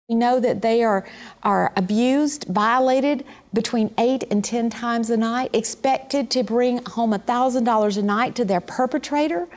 We know that they are abused, violated between 8 and 10 times a night, expected to bring home $1,000 a night to their perpetrator.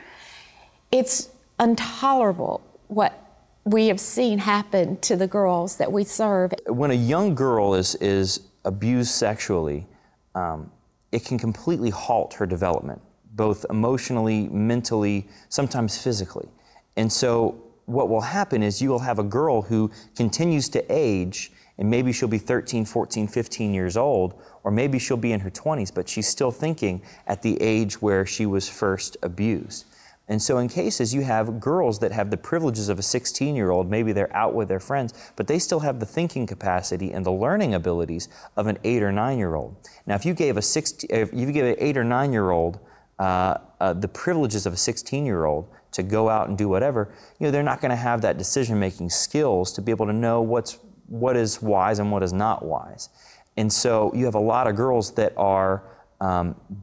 It's intolerable what we have seen happen to the girls that we serve. When a young girl is abused sexually, it can completely halt her development, both emotionally, mentally, sometimes physically. And so what will happen is you will have a girl who continues to age, and maybe she'll be 13, 14, 15 years old, or maybe she'll be in her 20s, but she's still thinking at the age where she was first abused. And so in cases you have girls that have the privileges of a 16-year-old, maybe they're out with their friends, but they still have the thinking capacity and the learning abilities of an 8 or 9-year-old. Now if you gave an 8 or 9-year-old the privileges of a 16-year-old to go out and do whatever, they're not going to have that decision-making skills to be able to know what is wise and what is not wise. And so you have a lot of girls that are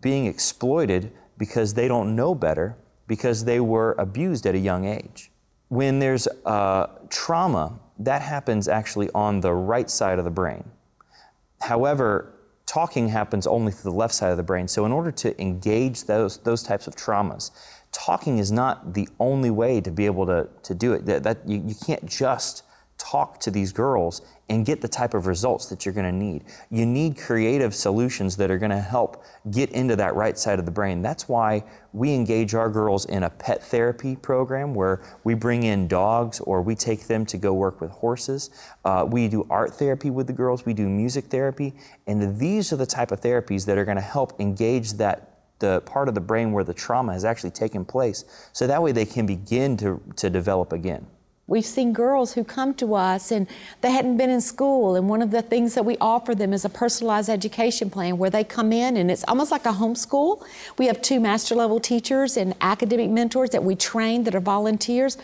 being exploited because they don't know better, because they were abused at a young age. When there's trauma, that happens actually on the right side of the brain. However, talking happens only through the left side of the brain. So in order to engage those types of traumas, talking is not the only way to be able to do it. You can't just talk to these girls and get the type of results that you're going to need. You need creative solutions that are going to help get into that right side of the brain. That's why we engage our girls in a pet therapy program where we bring in dogs or we take them to go work with horses. We do art therapy with the girls. We do music therapy. And these are the type of therapies that are going to help engage the part of the brain where the trauma has actually taken place, so that way they can begin to develop again. We've seen girls who come to us and they hadn't been in school, and one of the things that we offer them is a personalized education plan where they come in and it's almost like a homeschool. We have 2 master level teachers and academic mentors that we train that are volunteers,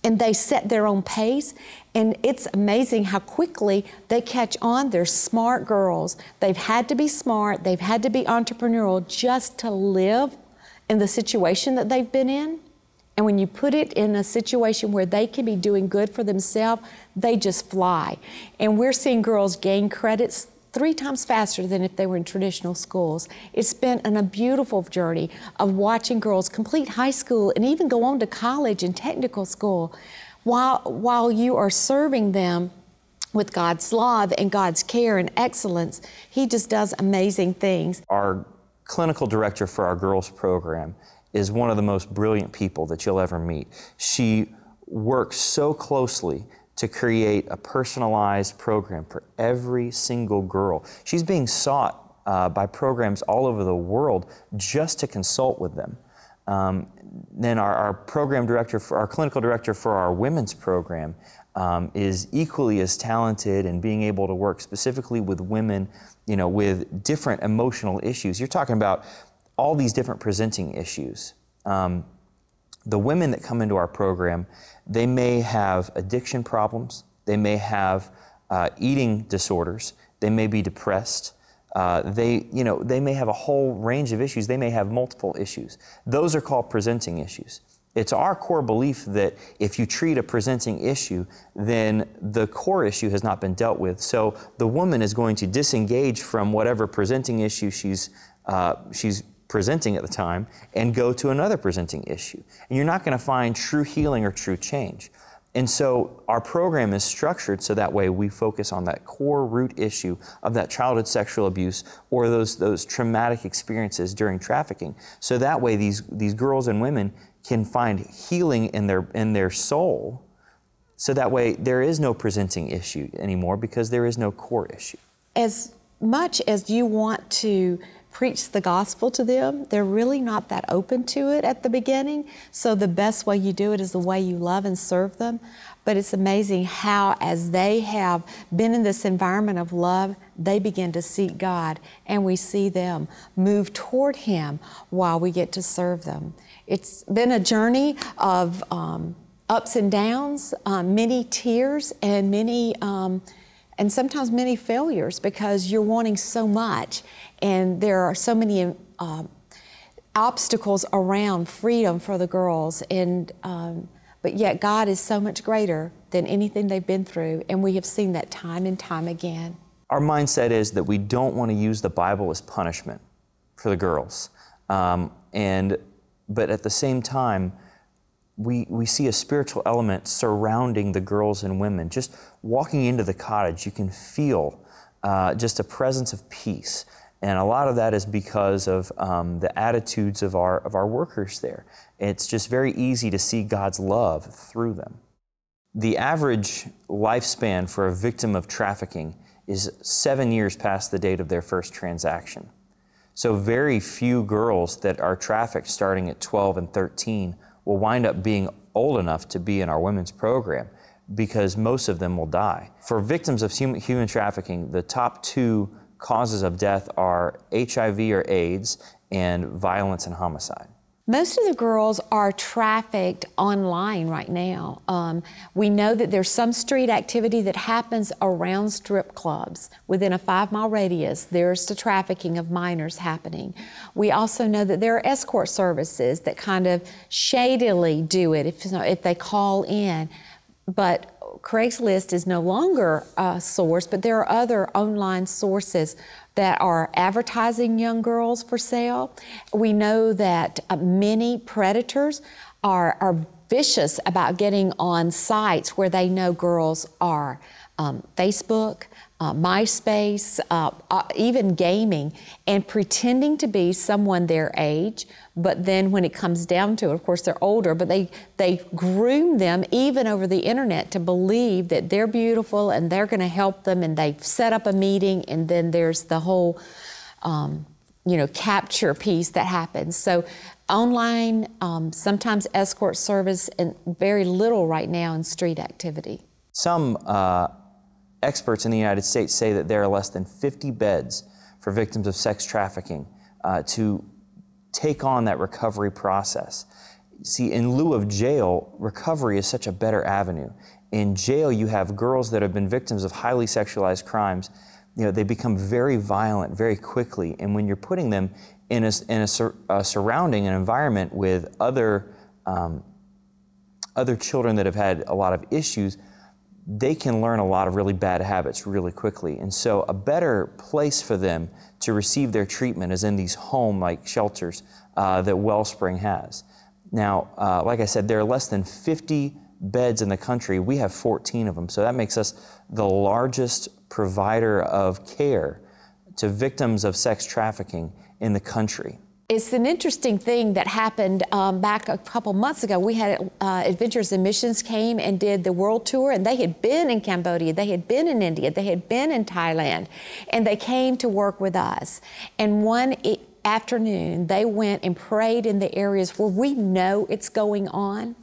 and they set their own pace. And it's amazing how quickly they catch on. They're smart girls. They've had to be smart. They've had to be entrepreneurial just to live in the situation that they've been in. And when you put it in a situation where they can be doing good for themselves, they just fly. And we're seeing girls gain credits 3 times faster than if they were in traditional schools. It's been a beautiful journey of watching girls complete high school and even go on to college and technical school while you are serving them with God's love and God's care and excellence. He just does amazing things. Our clinical director for our girls program is one of the most brilliant people that you'll ever meet. She works so closely to create a personalized program for every single girl. She's being sought by programs all over the world just to consult with them. Then our program director, our clinical director for our women's program is equally as talented in being able to work specifically with women, with different emotional issues. You're talking about all these different presenting issues. The women that come into our program, they may have addiction problems, they may have eating disorders, they may be depressed, they may have a whole range of issues, they may have multiple issues. Those are called presenting issues. It's our core belief that if you treat a presenting issue, then the core issue has not been dealt with. So the woman is going to disengage from whatever presenting issue she's presenting at the time and go to another presenting issue. And you're not going to find true healing or true change. And so our program is structured so that way we focus on that core root issue of that childhood sexual abuse or those traumatic experiences during trafficking. So that way these girls and women can find healing in their soul. So that way there is no presenting issue anymore because there is no core issue. As much as you want to preach the gospel to them, they're really not that open to it at the beginning. So the best way you do it is the way you love and serve them. But it's amazing how, as they have been in this environment of love, they begin to seek God, and we see them move toward Him while we get to serve them. It's been a journey of ups and downs, many tears, and many and sometimes many failures because you're wanting so much, and there are so many obstacles around freedom for the girls and but yet God is so much greater than anything they've been through, and we have seen that time and time again. Our mindset is that we don't want to use the Bible as punishment for the girls. But at the same time, we see a spiritual element surrounding the girls and women. Just walking into the cottage, you can feel just a presence of peace. And a lot of that is because of the attitudes of our workers there. It's just very easy to see God's love through them. The average lifespan for a victim of trafficking is 7 years past the date of their first transaction. So very few girls that are trafficked starting at 12 and 13 will wind up being old enough to be in our women's program, because most of them will die. For victims of human trafficking, the top 2 causes of death are HIV or AIDS and violence and homicide. Most of the girls are trafficked online right now. We know that there's some street activity that happens around strip clubs. Within a 5-mile radius, there's the trafficking of minors happening. We also know that there are escort services that kind of shadily do it if they call in. But Craigslist is no longer a source, but there are other online sources that are advertising young girls for sale. We know that many predators are vicious about getting on sites where they know girls are. Facebook, MySpace, even gaming, and pretending to be someone their age, but then when it comes down to it, of course they're older, but they groom them even over the internet to believe that they're beautiful and they're going to help them, and they set up a meeting, and then there's the whole capture piece that happens. So online, sometimes escort service, and very little right now in street activity. Some experts in the United States say that there are less than 50 beds for victims of sex trafficking to take on that recovery process. See, in lieu of jail, recovery is such a better avenue. In jail, you have girls that have been victims of highly sexualized crimes. They become very violent very quickly, and when you're putting them in a surrounding, an environment with other children that have had a lot of issues, they can learn a lot of really bad habits really quickly. And so a better place for them to receive their treatment is in these home-like shelters that Wellspring has. Now, like I said, there are less than 50 beds in the country. We have 14 of them, so that makes us the largest provider of care to victims of sex trafficking in the country. It's an interesting thing that happened back a couple months ago. We had Adventures in Missions came and did the world tour, and they had been in Cambodia, they had been in India, they had been in Thailand, and they came to work with us. And one afternoon, they went and prayed in the areas where we know it's going on,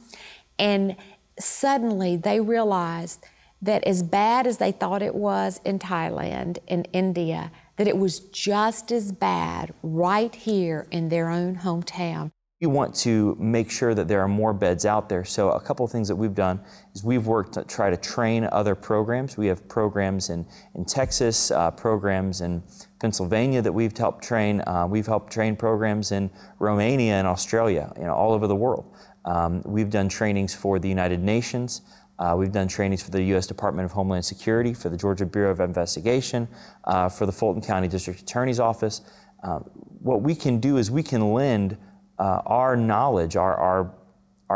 and suddenly they realized that as bad as they thought it was in Thailand and India, that it was just as bad right here in their own hometown. We want to make sure that there are more beds out there. So a couple of things that we've done is we've worked to try to train other programs. We have programs in Texas, programs in Pennsylvania that we've helped train. We've helped train programs in Romania and Australia, all over the world. We've done trainings for the United Nations. We've done trainings for the U.S. Department of Homeland Security, for the Georgia Bureau of Investigation, for the Fulton County District Attorney's Office. What we can do is we can lend our knowledge, our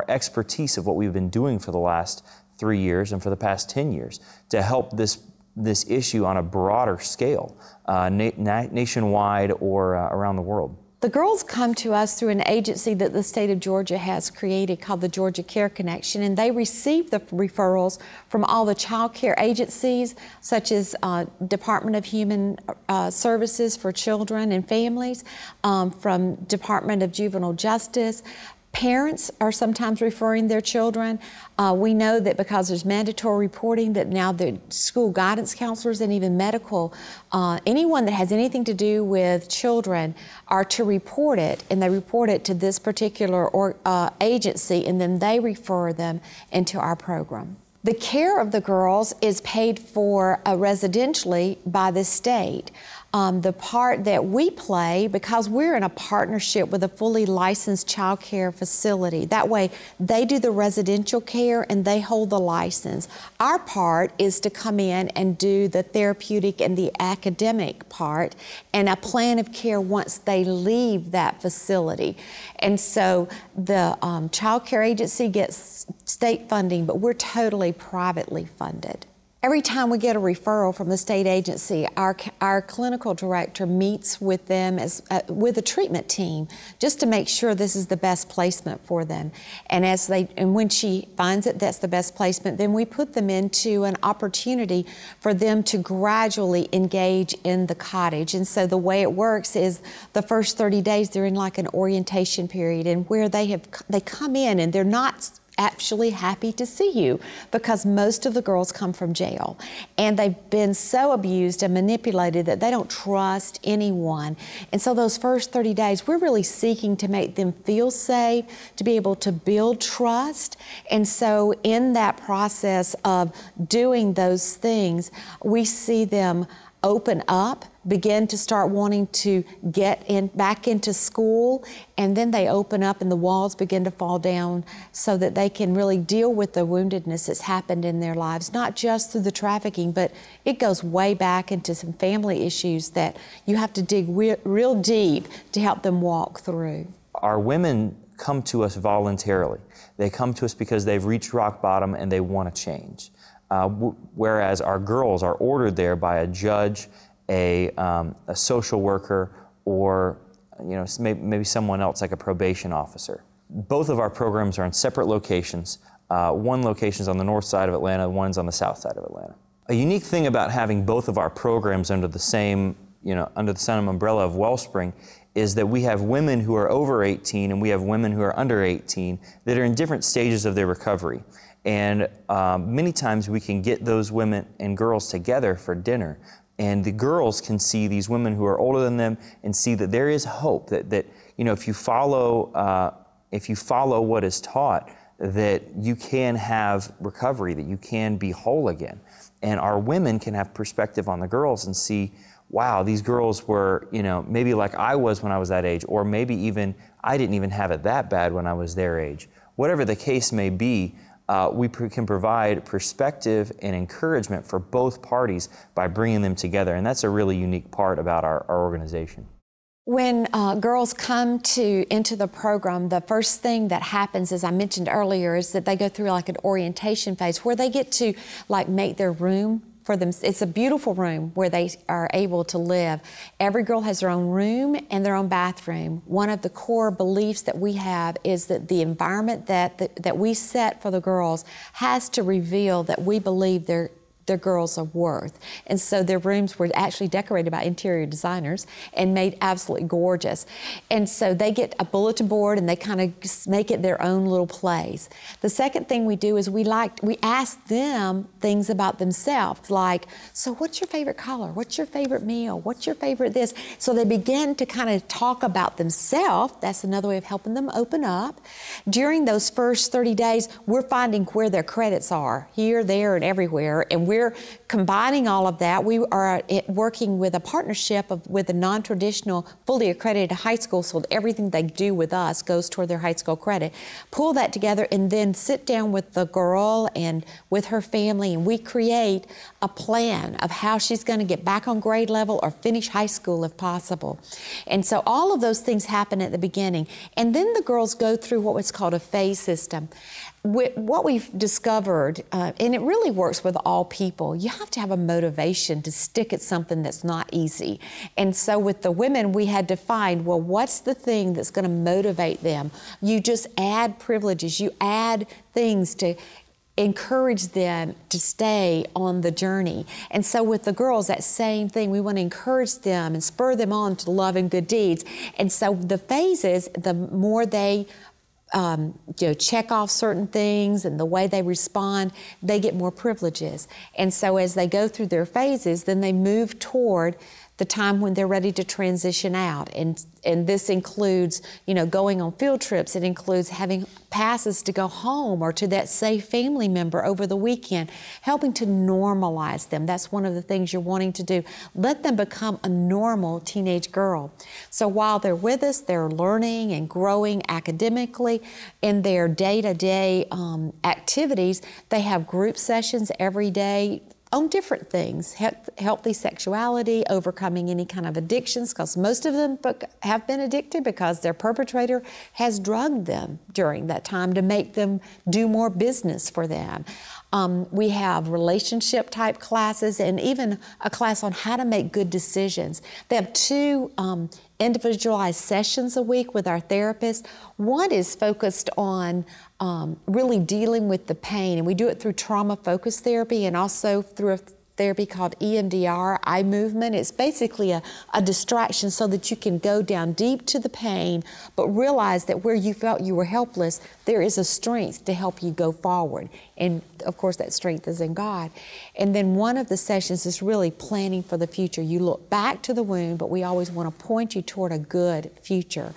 expertise of what we've been doing for the last 3 years and for the past 10 years to help this issue on a broader scale, nationwide or around the world. The girls come to us through an agency that the state of Georgia has created called the Georgia Care Connection, and they receive the referrals from all the child care agencies, such as Department of Human Services for Children and Families, from Department of Juvenile Justice. Parents are sometimes referring their children. We know that because there's mandatory reporting that now the school guidance counselors and even medical, anyone that has anything to do with children are to report it, and they report it to this particular agency, and then they refer them into our program. The care of the girls is paid for residentially by the state. the part that we play, because we're in a partnership with a fully licensed child care facility. That way, they do the residential care and they hold the license. Our part is to come in and do the therapeutic and the academic part and a plan of care once they leave that facility. And so the child care agency gets state funding, but we're totally privately funded. Every time we get a referral from the state agency, our clinical director meets with them with a treatment team just to make sure this is the best placement for them. And when she finds that that's the best placement, then we put them into an opportunity for them to gradually engage in the cottage. And so the way it works is the first 30 days they're in like an orientation period, and where they come in and they're not actually happy to see you, because most of the girls come from jail and they've been so abused and manipulated that they don't trust anyone. And so those first 30 days, we're really seeking to make them feel safe, to be able to build trust. And so in that process of doing those things, we see them open up, begin to start wanting to get back into school, and then they open up and the walls begin to fall down so that they can really deal with the woundedness that's happened in their lives, not just through the trafficking, but it goes way back into some family issues that you have to dig real deep to help them walk through. Our women come to us voluntarily. They come to us because they've reached rock bottom and they want to change. Whereas our girls are ordered there by a judge, a social worker, or maybe someone else like a probation officer. Both of our programs are in separate locations. One location is on the north side of Atlanta, one's on the south side of Atlanta. A unique thing about having both of our programs under the same, under the same umbrella of Wellspring is that we have women who are over 18 and we have women who are under 18 that are in different stages of their recovery. And many times we can get those women and girls together for dinner, and the girls can see these women who are older than them and see that there is hope, that if you follow what is taught, that you can have recovery, that you can be whole again. And our women can have perspective on the girls and see, wow, these girls were, maybe like I was when I was that age, or maybe even I didn't even have it that bad when I was their age. Whatever the case may be, we can provide perspective and encouragement for both parties by bringing them together, and that's a really unique part about our organization. When girls come into the program, the first thing that happens, as I mentioned earlier, is that they go through like an orientation phase where they get to like make their room for them. It's a beautiful room where they are able to live. Every girl has their own room and their own bathroom. One of the core beliefs that we have is that the environment that we set for the girls has to reveal that we believe their girls are worth. And so their rooms were actually decorated by interior designers and made absolutely gorgeous. And so they get a bulletin board and they kind of make it their own little place. The second thing we do is we ask them things about themselves, like, so what's your favorite color? What's your favorite meal? What's your favorite this? So they begin to kind of talk about themselves. That's another way of helping them open up. During those first 30 days, we're finding where their credits are, here, there, and everywhere, and we're combining all of that. We are working with a partnership with a non-traditional, fully accredited high school, so that everything they do with us goes toward their high school credit. Pull that together and then sit down with the girl and with her family, and we create a plan of how she's going to get back on grade level or finish high school if possible. And so all of those things happen at the beginning. And then the girls go through what was called a phase system. What we've discovered, and it really works with all people, you have to have a motivation to stick at something that's not easy. And so with the women, we had to find, well, what's the thing that's going to motivate them? You just add privileges, you add things to encourage them to stay on the journey. And so with the girls, that same thing, we want to encourage them and spur them on to love and good deeds. And so the phases, the more they check off certain things and the way they respond, they get more privileges. And so as they go through their phases, then they move toward the time when they're ready to transition out. And this includes, going on field trips. It includes having passes to go home or to that safe family member over the weekend, helping to normalize them. That's one of the things you're wanting to do. Let them become a normal teenage girl. So while they're with us, they're learning and growing academically in their day-to-day activities. They have group sessions every day on different things, healthy sexuality, overcoming any kind of addictions, because most of them have been addicted because their perpetrator has drugged them during that time to make them do more business for them. We have relationship type classes and even a class on how to make good decisions. They have 2 individualized sessions a week with our therapist. One is focused on really dealing with the pain, and we do it through trauma-focused therapy and also through a therapy called EMDR, eye movement. It's basically a distraction so that you can go down deep to the pain, but realize that where you felt you were helpless, there is a strength to help you go forward. And of course, that strength is in God. And then one of the sessions is really planning for the future. You look back to the wound, but we always want to point you toward a good future.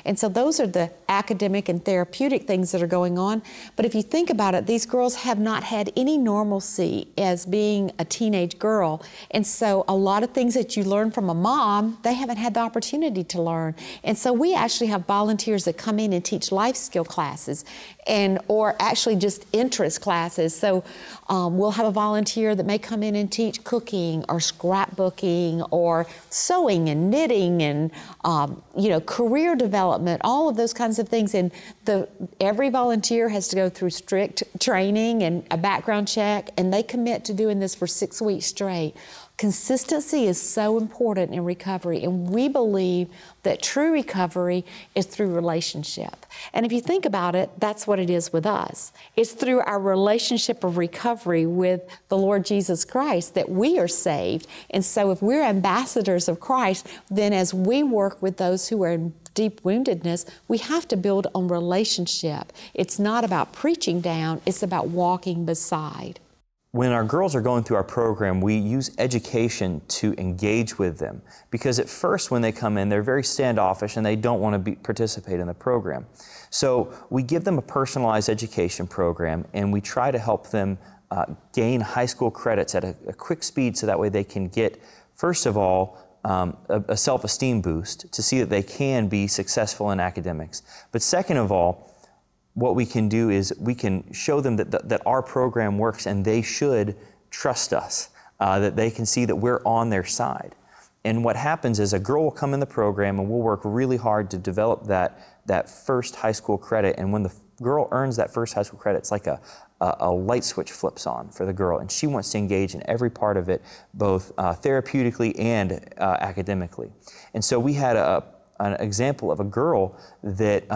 And so those are the academic and therapeutic things that are going on. But if you think about it, these girls have not had any normalcy as being a teenage girl. And so a lot of things that you learn from a mom, they haven't had the opportunity to learn. And so we actually have volunteers that come in and teach life skill classes or actually just interest classes. So we'll have a volunteer that may come in and teach cooking or scrapbooking or sewing and knitting and career development, all of those kinds of things. And every volunteer has to go through strict training and a background check, and they commit to doing this for 6 weeks straight. Consistency is so important in recovery, and we believe that true recovery is through relationship. And if you think about it, that's what it is with us. It's through our relationship of recovery with the Lord Jesus Christ that we are saved. And so if we're ambassadors of Christ, then as we work with those who are in deep woundedness, we have to build on relationship. It's not about preaching down, it's about walking beside. When our girls are going through our program, we use education to engage with them, because at first when they come in, they're very standoffish and they don't want to participate in the program. So we give them a personalized education program, and we try to help them gain high school credits at a quick speed, so that way they can get, first of all, a self-esteem boost to see that they can be successful in academics. But second of all, what we can do is we can show them that our program works, and they should trust us, that they can see that we're on their side. And what happens is a girl will come in the program, and we'll work really hard to develop that first high school credit. And when the girl earns that first high school credit, it's like a light switch flips on for the girl, and she wants to engage in every part of it, both therapeutically and academically. And so we had an example of a girl that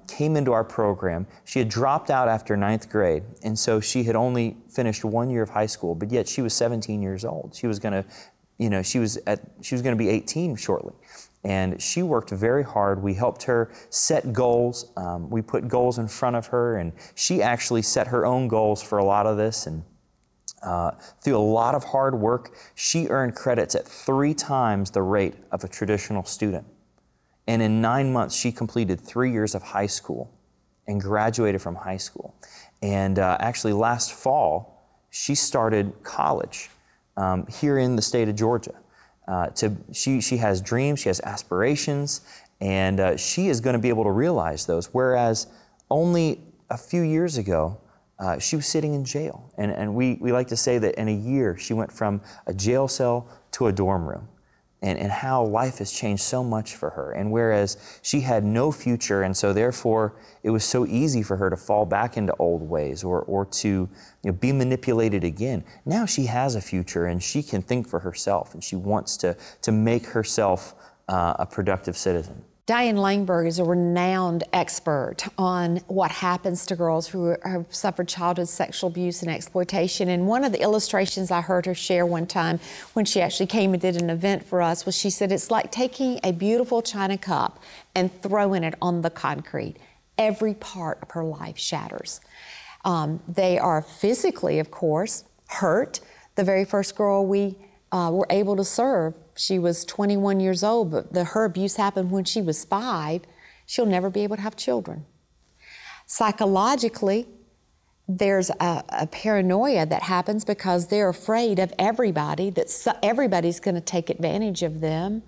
came into our program. She had dropped out after 9th grade, and so she had only finished 1 year of high school, but yet she was 17 years old. She was going to, she was going to be 18 shortly. And she worked very hard. We helped her set goals. We put goals in front of her, and she actually set her own goals for a lot of this. And through a lot of hard work, she earned credits at 3 times the rate of a traditional student. And in 9 months, she completed 3 years of high school and graduated from high school. And actually last fall, she started college here in the state of Georgia. She has dreams, she has aspirations, and she is going to be able to realize those. Whereas only a few years ago, she was sitting in jail. And we like to say that in a year, she went from a jail cell to a dorm room. And how life has changed so much for her. And whereas she had no future, and so therefore it was so easy for her to fall back into old ways or to be manipulated again, now she has a future, and she can think for herself, and she wants to make herself a productive citizen. Diane Langberg is a renowned expert on what happens to girls who have suffered childhood sexual abuse and exploitation. And one of the illustrations I heard her share one time when she actually came and did an event for us was, she said, it's like taking a beautiful china cup and throwing it on the concrete. Every part of her life shatters. They are physically, of course, hurt. The very first girl we were able to serve. She was 21 years old, but her abuse happened when she was 5. She'll never be able to have children. Psychologically, there's a paranoia that happens because they're afraid of everybody, that everybody's going to take advantage of them.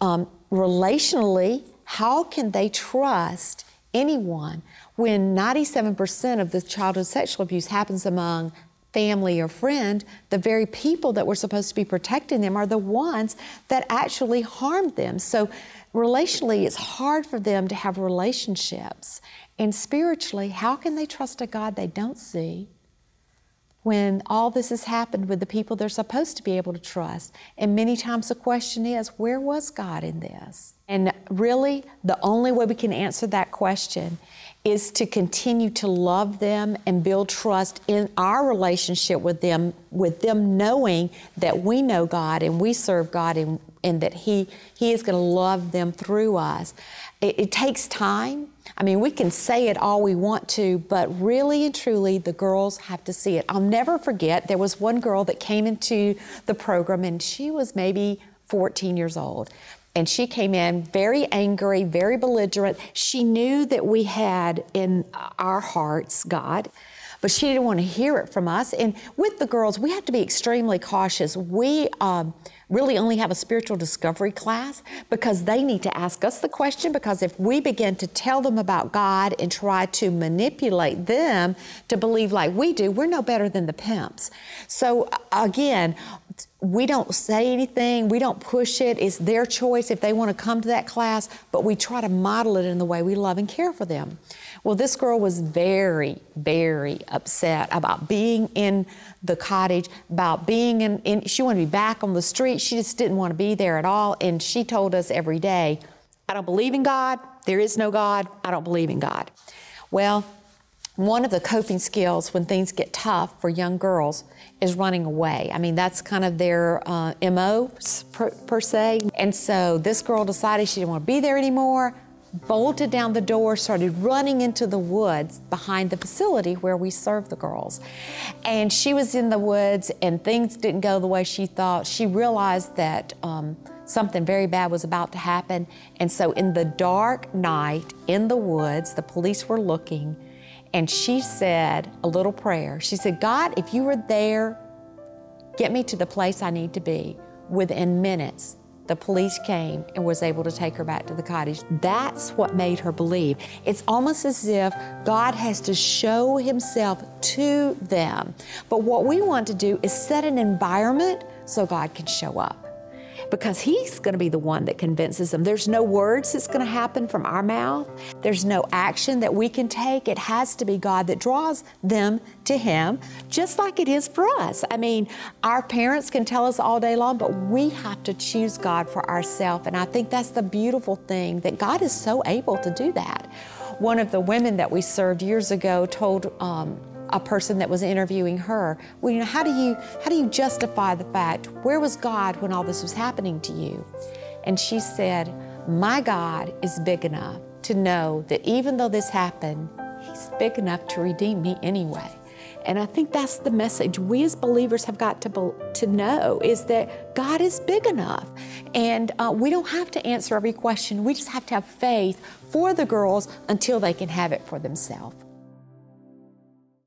Relationally, how can they trust anyone when 97% of the childhood sexual abuse happens among family or friend? The very people that were supposed to be protecting them are the ones that actually harmed them. So relationally, it's hard for them to have relationships. And spiritually, how can they trust a God they don't see when all this has happened with the people they're supposed to be able to trust? And many times the question is, where was God in this? And really, the only way we can answer that question is to continue to love them and build trust in our relationship with them knowing that we know God and we serve God and that He is going to love them through us. It takes time. I mean, we can say it all we want to, but really and truly, the girls have to see it. I'll never forget, there was one girl that came into the program, and she was maybe 14 years old. And she came in very angry, very belligerent. She knew that we had in our hearts God, but she didn't want to hear it from us. And with the girls, we have to be extremely cautious. We really only have a spiritual discovery class because they need to ask us the question, because if we begin to tell them about God and try to manipulate them to believe like we do, we're no better than the pimps. So again, we don't say anything, we don't push it. It's their choice if they want to come to that class, but we try to model it in the way we love and care for them. Well, this girl was very, very upset about being in the cottage, about being in she wanted to be back on the street. She just didn't want to be there at all. And she told us every day, I don't believe in God. There is no God. I don't believe in God. Well, one of the coping skills when things get tough for young girls is running away. I mean, that's kind of their MO per se. And so this girl decided she didn't want to be there anymore, bolted down the door, started running into the woods behind the facility where we serve the girls. And she was in the woods and things didn't go the way she thought. She realized that something very bad was about to happen. And so in the dark night in the woods, the police were looking, and she said a little prayer. She said, God, if you were there, get me to the place I need to be. Within minutes, the police came and was able to take her back to the cottage. That's what made her believe. It's almost as if God has to show Himself to them. But what we want to do is set an environment so God can show up, because He's going to be the one that convinces them. There's no words that's going to happen from our mouth. There's no action that we can take. It has to be God that draws them to Him, just like it is for us. I mean, our parents can tell us all day long, but we have to choose God for ourselves. And I think that's the beautiful thing, that God is so able to do that. One of the women that we served years ago told a person that was interviewing her, well, you know, how do you justify the fact, where was God when all this was happening to you? And she said, my God is big enough to know that even though this happened, He's big enough to redeem me anyway. And I think that's the message we as believers have got to know, is that God is big enough. And we don't have to answer every question. We just have to have faith for the girls until they can have it for themselves.